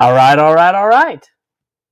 All right.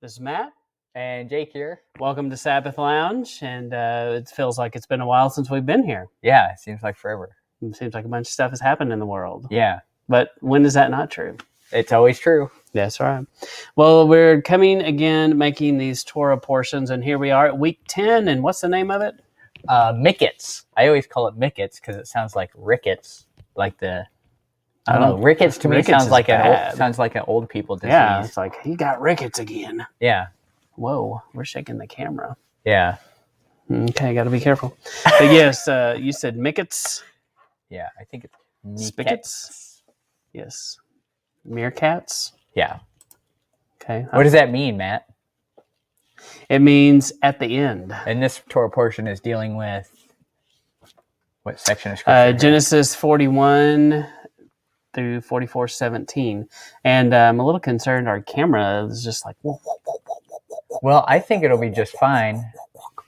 This is Matt. And Jake here. Welcome to Sabbath Lounge. And it feels like it's been a while since we've been here. Yeah, it seems like forever. It seems like a bunch of stuff has happened in the world. Yeah. But when is that not true? It's always true. That's right. Well, we're coming again, making these Torah portions. And here we are at week 10. And what's the name of it? Mickets. I always call it Mickets because it sounds like rickets. Like the... I don't know. Rickets to me sounds like an old people disease. Yeah, it's like, he got rickets again. Yeah. Whoa, we're shaking the camera. Yeah. Okay, got to be careful. But yes, you said mickets. Yeah, I think it's Spigots. Yes. Meerkats. Yeah. Okay. What does that mean, Matt? It means at the end. And this Torah portion is dealing with what section of scripture? Genesis 41 through 44:17. And I'm a little concerned our camera is just like, whoa, whoa, whoa, whoa, whoa, whoa. Well, I think it'll be just fine.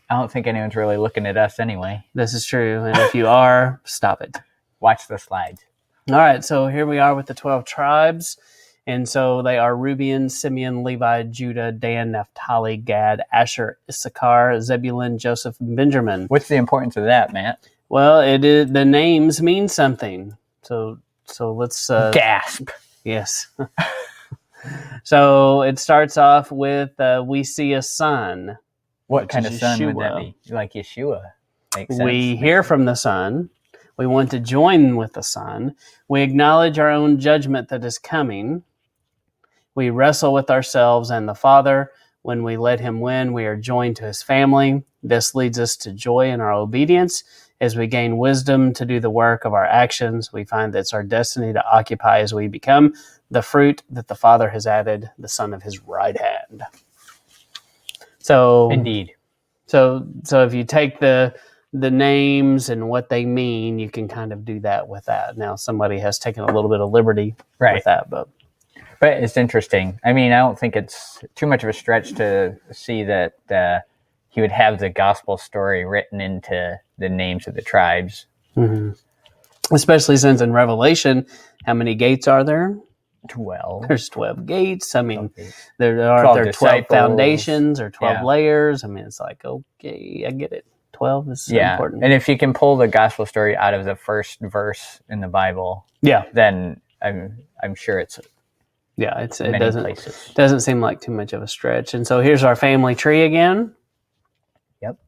I don't think anyone's really looking at us anyway. This is true. And if you are, stop it. Watch the slides. All right. So here we are with the 12 tribes. And so they are Reuben, Simeon, Levi, Judah, Dan, Naphtali, Gad, Asher, Issachar, Zebulun, Joseph, and Benjamin. What's the importance of that, Matt? Well, the names mean something. So let's... gasp. Yes. So it starts off with, we see a son. What kind of son Yeshua. would that be? Like Yeshua. Makes sense. We hear from the son. We want to join with the son. We acknowledge our own judgment that is coming. We wrestle with ourselves and the Father. When we let him win, we are joined to his family. This leads us to joy in our obedience. As we gain wisdom to do the work of our actions, we find that it's our destiny to occupy as we become the fruit that the Father has added, the Son of his right hand. So, indeed. So if you take the names and what they mean, you can kind of do that with that. Now, somebody has taken a little bit of liberty with that, but it's interesting. I mean, I don't think it's too much of a stretch to see that he would have the gospel story written into the names of the tribes. Mm-hmm. Especially since in Revelation, how many gates are there? 12. There's 12 gates. I mean, there are 12 foundations or 12 layers. I mean, it's like, okay, I get it. 12 is important. And if you can pull the gospel story out of the first verse in the Bible, then I'm sure it's it doesn't seem like too much of a stretch. And so here's our family tree again. Yep.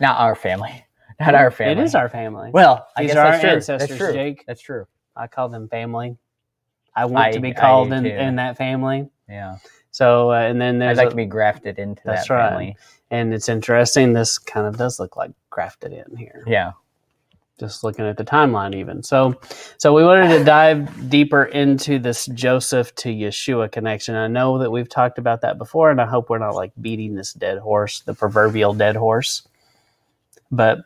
Not our family. Not our family. It is our family. Well, these guess are that's our true. ancestors, that's true. Jake. That's true. I call them family. I want to be called in that family. Yeah. So, and then there's... I'd like to be grafted into that family. Right. And it's interesting. This kind of does look like grafted in here. Yeah. Just looking at the timeline even. So we wanted to dive deeper into this Joseph to Yeshua connection. I know that we've talked about that before, and I hope we're not like beating this dead horse, the proverbial dead horse. But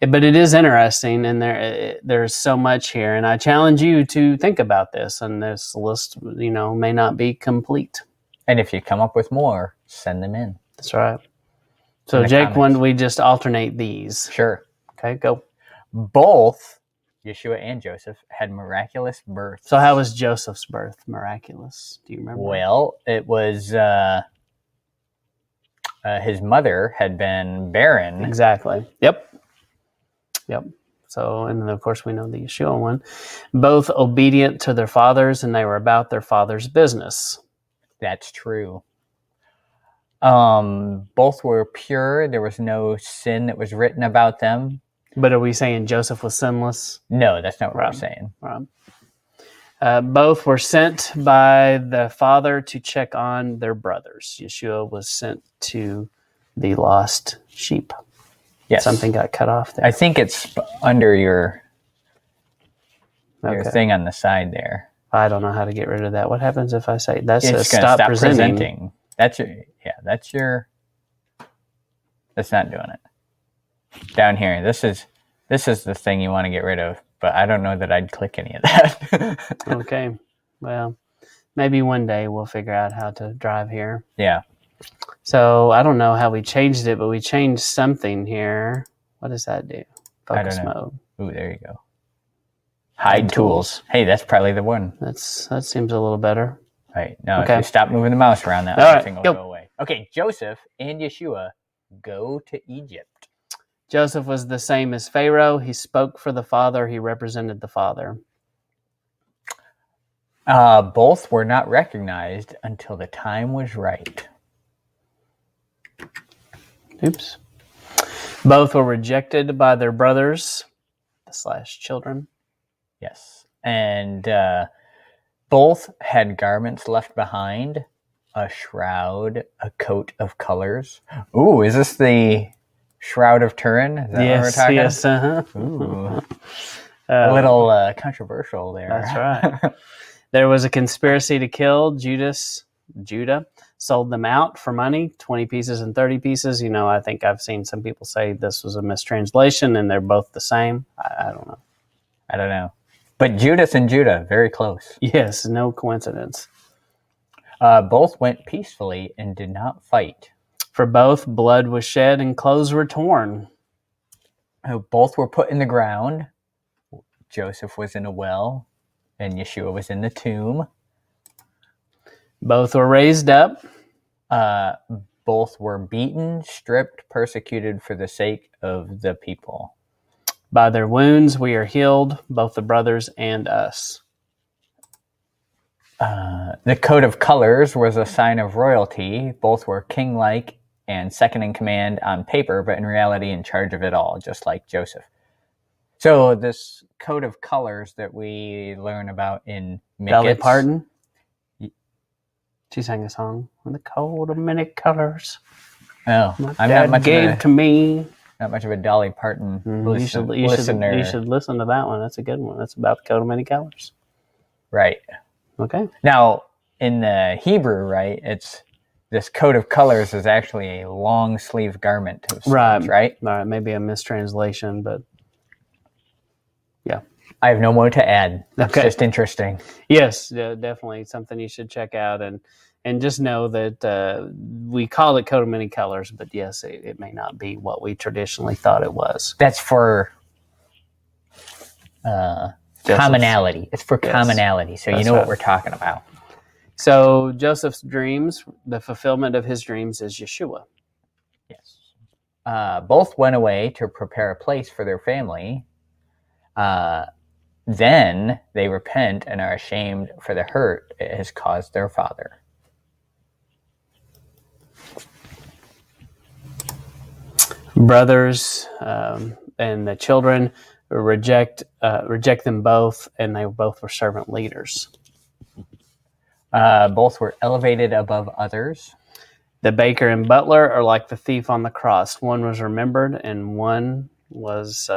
it is interesting, and there's so much here. And I challenge you to think about this, and this list, may not be complete. And if you come up with more, send them in. That's right. So Jake, when we just alternate these. Sure. Okay, go. Both Yeshua and Joseph had miraculous births. So how was Joseph's birth miraculous? Do you remember? Well, it was his mother had been barren. Exactly. Yep. So, and then of course we know the Yeshua one. Both obedient to their fathers, and they were about their father's business. That's true. Both were pure. There was no sin that was written about them. But are we saying Joseph was sinless? No, that's not what we're saying. Right. Both were sent by the father to check on their brothers. Yeshua was sent to the lost sheep. Yes. Something got cut off there. I think it's under your thing on the side there. I don't know how to get rid of that. What happens if I say that's it's stop presenting? That's not doing it. Down here, this is the thing you want to get rid of, but I don't know that I'd click any of that. Okay. Well, maybe one day we'll figure out how to drive here. Yeah. So I don't know how we changed it, but we changed something here. What does that do? Focus mode. Ooh, there you go. Hide tools. Hey, that's probably the one. That seems a little better. Right. Now, Okay. if you stop moving the mouse around, that All whole right, thing will go. go away. Okay, Joseph and Yeshua go to Egypt. Joseph was the same as Pharaoh. He spoke for the Father. He represented the Father. Both were not recognized until the time was right. Oops. Both were rejected by their brothers / children. Yes. And both had garments left behind, a shroud, a coat of colors. Ooh, is this the Shroud of Turin? Is that what we're talking about? Yes. Uh-huh. Ooh. A little controversial there. That's right. There was a conspiracy to kill Judah sold them out for money, 20 pieces and 30 pieces. I think I've seen some people say this was a mistranslation and they're both the same. I don't know. I don't know. But Judas and Judah, very close. Yes, no coincidence. Both went peacefully and did not fight. For both, blood was shed and clothes were torn. Both were put in the ground. Joseph was in a well, and Yeshua was in the tomb. Both were raised up. Both were beaten, stripped, persecuted for the sake of the people. By their wounds we are healed, both the brothers and us. The coat of colors was a sign of royalty. Both were king-like and second in command on paper, but in reality in charge of it all, just like Joseph. So this coat of colors that we learn about in Dolly Micketts. Parton? She sang a song, "The coat of many colors." Oh, My I'm dad not gave to me. much of a Dolly Parton listener. You should listen to that one. That's a good one. That's about the coat of many colors. Right. Okay. Now, in the Hebrew, right, it's this coat of colors is actually a long sleeve garment of sorts, right? Right. Maybe a mistranslation, but yeah. I have no more to add. It's Okay. just interesting. Yes, definitely something you should check out, and just know that we call it coat of many colors, but yes, it may not be what we traditionally thought it was. That's for commonality. It's for commonality, so you know what we're talking about. So Joseph's dreams, the fulfillment of his dreams is Yeshua. Yes. Both went away to prepare a place for their family. Then they repent and are ashamed for the hurt it has caused their father. Brothers and the children reject them both, and they both were servant leaders. Both were elevated above others. The baker and butler are like the thief on the cross. One was remembered and one was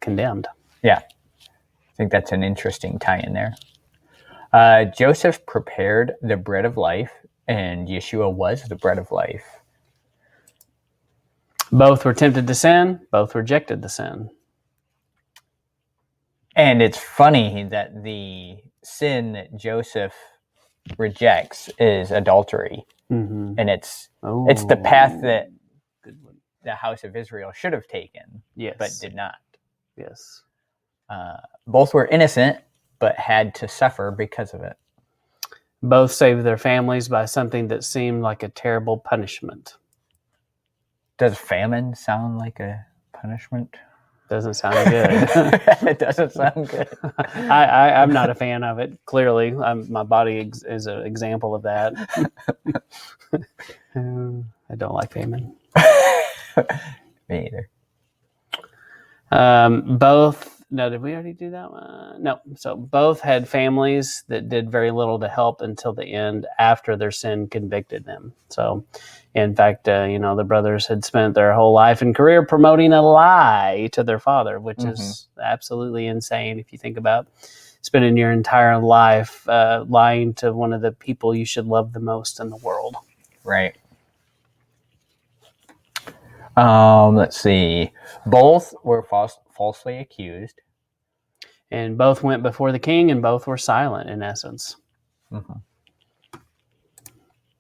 condemned. Yeah. I think that's an interesting tie-in there. Joseph prepared the bread of life, and Yeshua was the bread of life. Both were tempted to sin. Both rejected the sin. And it's funny that the sin that Joseph rejects is adultery. Mm-hmm. And it's the path that the house of Israel should have taken, but did not. Yes. Both were innocent, but had to suffer because of it. Both saved their families by something that seemed like a terrible punishment. Does famine sound like a punishment? Doesn't sound good. It doesn't sound good. I'm not a fan of it, clearly. My body is an example of that. I don't like famine. Me either. No, did we already do that one? No. So both had families that did very little to help until the end after their sin convicted them. So, in fact, the brothers had spent their whole life and career promoting a lie to their father, which is absolutely insane if you think about spending your entire life lying to one of the people you should love the most in the world. Right. Let's see. Both were falsely accused. And both went before the king, and both were silent, in essence. Mm-hmm.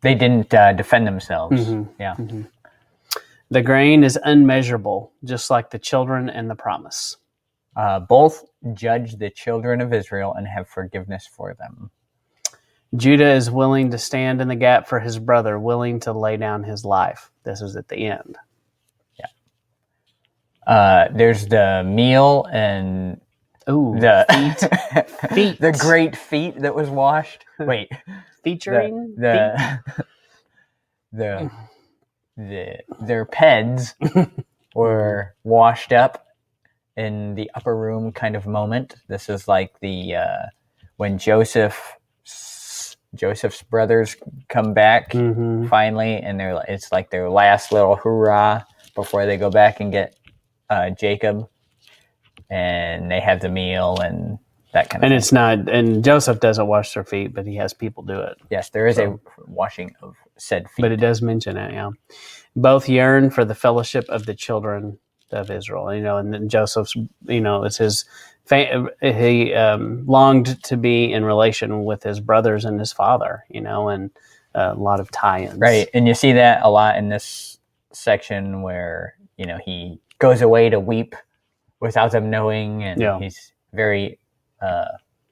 They didn't defend themselves. Mm-hmm. Yeah. Mm-hmm. The grain is unmeasurable, just like the children and the promise. Both judge the children of Israel and have forgiveness for them. Judah is willing to stand in the gap for his brother, willing to lay down his life. This is at the end. There's the meal and the feet. the great feet that was washed. Wait, featuring their peds were washed up in the upper room kind of moment. This is like the when Joseph's brothers come back finally, and it's like their last little hurrah before they go back and get Jacob, and they have the meal and that kind of thing. It's not, and Joseph doesn't wash their feet, but he has people do it. Yes, there is a washing of said feet. But it does mention it, yeah. Both yearn for the fellowship of the children of Israel, and then Joseph's, it's his, he longed to be in relation with his brothers and his father, and a lot of tie-ins. Right, and you see that a lot in this section where, he goes away to weep without them knowing, and he's very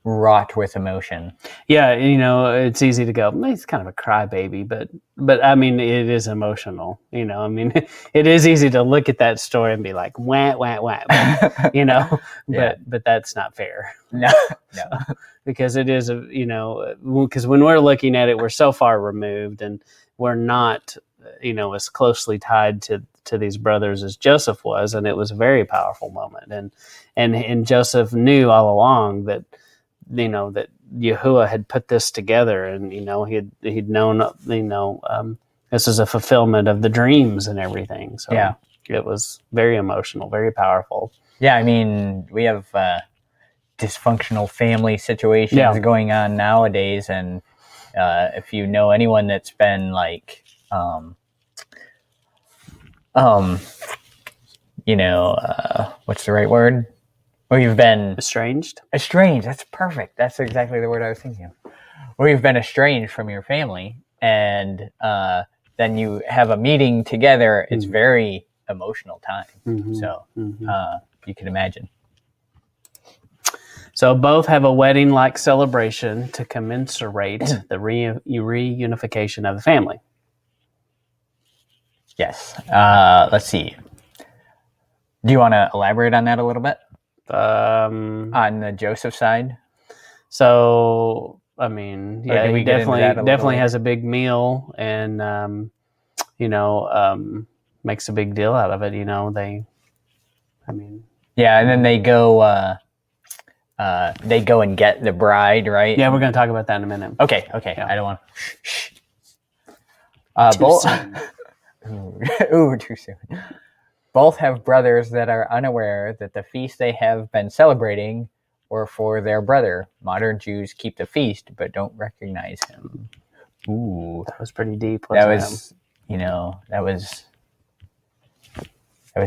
wrought with emotion. Yeah, it's easy to go, he's kind of a crybaby, but I mean, it is emotional. It is easy to look at that story and be like, wah, wah, wah, but that's not fair. No. Because it is, because when we're looking at it, we're so far removed, and we're not, as closely tied to these brothers as Joseph was, and it was a very powerful moment. And Joseph knew all along that, that Yahuwah had put this together, and he'd known, this is a fulfillment of the dreams and everything. So it was very emotional, very powerful. Yeah, I mean, we have dysfunctional family situations going on nowadays, and if you know anyone that's been like what's the right word? Where you've been estranged. That's perfect. That's exactly the word I was thinking of. Where you've been estranged from your family, and then you have a meeting together. It's very emotional time. So you can imagine. So both have a wedding-like celebration to commensurate the reunification of the family. Yes. Let's see. Do you want to elaborate on that a little bit? On the Joseph side? So, I mean, he definitely has a big meal, and, makes a big deal out of it. Yeah, and then they go and get the bride, right? Yeah, we're going to talk about that in a minute. Okay. Yeah. I don't want to. Too soon. Ooh, too soon. Both have brothers that are unaware that the feast they have been celebrating were for their brother. Modern Jews keep the feast, but don't recognize him. Ooh. That was pretty deep. That was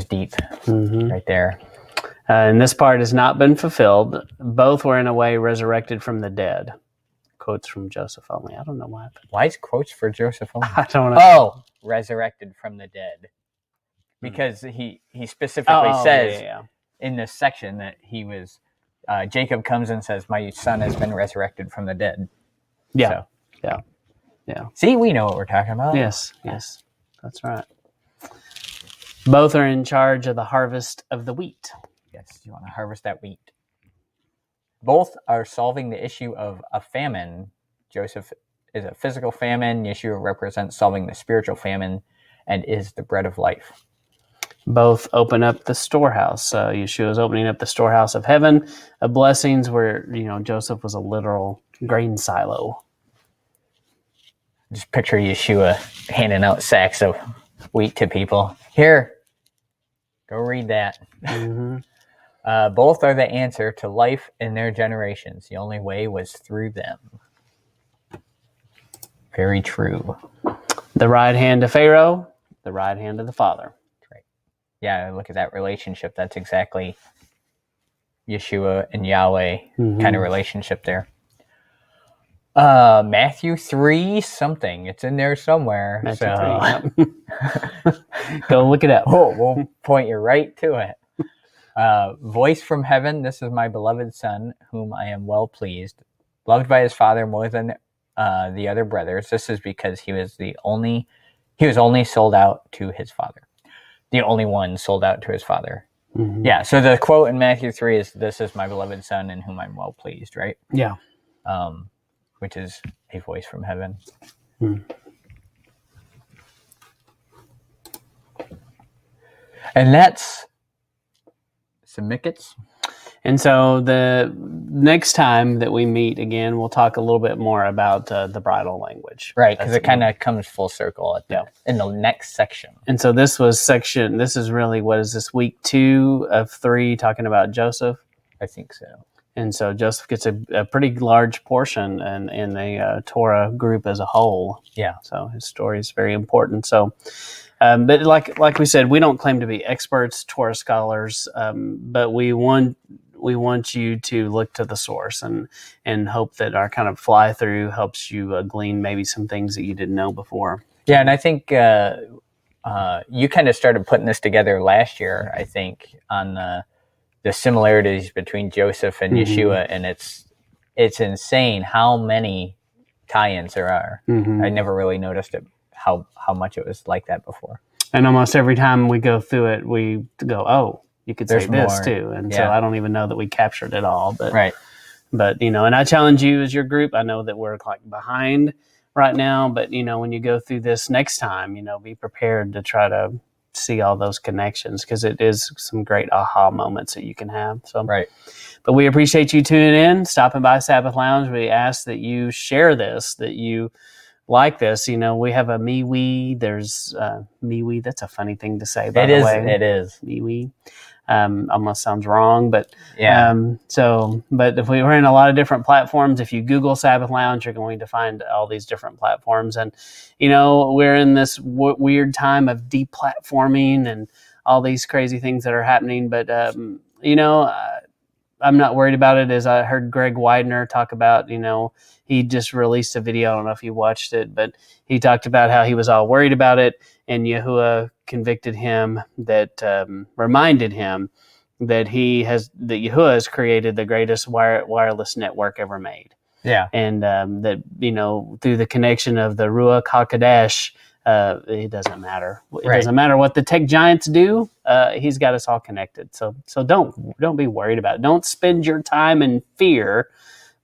deep right there. And this part has not been fulfilled. Both were in a way resurrected from the dead. Quotes from Joseph only. I don't know why. Why is quotes for Joseph only? I don't know. Oh, resurrected from the dead. Because he specifically says in this section that he was, Jacob comes and says, my son has been resurrected from the dead. Yeah. So. Yeah. See, we know what we're talking about. Yes. That's right. Both are in charge of the harvest of the wheat. Yes, you want to harvest that wheat. Both are solving the issue of a famine. Joseph is a physical famine. Yeshua represents solving the spiritual famine and is the bread of life. Both open up the storehouse. Yeshua is opening up the storehouse of heaven, of blessings, where Joseph was a literal grain silo. Just picture Yeshua handing out sacks of wheat to people. Here, go read that. Both are the answer to life in their generations. The only way was through them. Very true. The right hand of Pharaoh, the right hand of the Father. Right. Yeah, look at that relationship. That's exactly Yeshua and Yahweh kind of relationship there. Matthew 3 something. It's in there somewhere. Matthew 3, yep. Go look it up. We'll point you right to it. Voice from heaven, this is my beloved son, whom I am well pleased, loved by his father more than the other brothers. This is because he was only sold out to his father. The only one sold out to his father. Mm-hmm. Yeah, so the quote in Matthew 3 is, "This is my beloved son in whom I'm well pleased," right? Yeah. Which is a voice from heaven. Mm. And that's some mickets. And so the next time that we meet again, we'll talk a little bit more about the bridal language. Right, because it kind of comes full circle in the next section. And so this is really, what is this, week 2 of 3, talking about Joseph? I think so. And so Joseph gets a pretty large portion in the Torah group as a whole. Yeah. So his story is very important. So, but like we said, we don't claim to be experts, Torah scholars, but we want you to look to the source and hope that our kind of fly through helps you glean maybe some things that you didn't know before. Yeah, and I think you kind of started putting this together last year, I think, on the similarities between Joseph and Yeshua, and it's insane how many tie-ins there are. I never really noticed it, how much it was like that before. And almost every time we go through it, we go, oh, you could say this more, too. And so I don't even know that we captured it all. But, right. But, and I challenge you as your group. I know that we're like behind right now, but, when you go through this next time, be prepared to try to see all those connections, because it is some great aha moments that you can have. So, right. But we appreciate you tuning in, stopping by Sabbath Lounge. We ask that you share this, that you like this. We have a MeWe. There's MeWe. That's a funny thing to say, by the way. It is. MeWe. Almost sounds wrong, but yeah. But if we're in a lot of different platforms, if you Google Sabbath Lounge, you're going to find all these different platforms. And, we're in this weird time of deplatforming and all these crazy things that are happening. But, I'm not worried about it. As I heard Greg Widener talk about, he just released a video. I don't know if you watched it, but he talked about how he was all worried about it. And Yahuwah convicted him, that reminded him that Yahuwah has created the greatest wireless network ever made. Yeah. And that, through the connection of the Ruach HaKodesh, it doesn't matter. It doesn't matter what the tech giants do. He's got us all connected. So don't be worried about it. Don't spend your time in fear.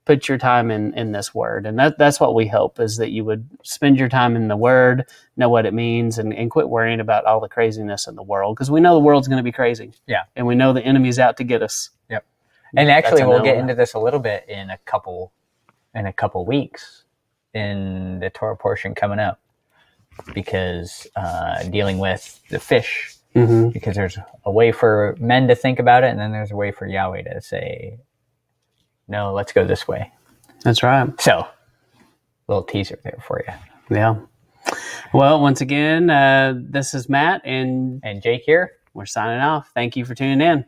Put your time in this word. And that's what we hope, is that you would spend your time in the word, know what it means, and quit worrying about all the craziness in the world, because we know the world's going to be crazy. Yeah. And we know the enemy's out to get us. Yep. And actually, we'll get into this a little bit in a couple weeks in the Torah portion coming up, because dealing with the fish, because there's a way for men to think about it, and then there's a way for Yahweh to say, no, let's go this way. That's right. So, little teaser there for you. Yeah. Well, once again, this is Matt and Jake here. We're signing off. Thank you for tuning in.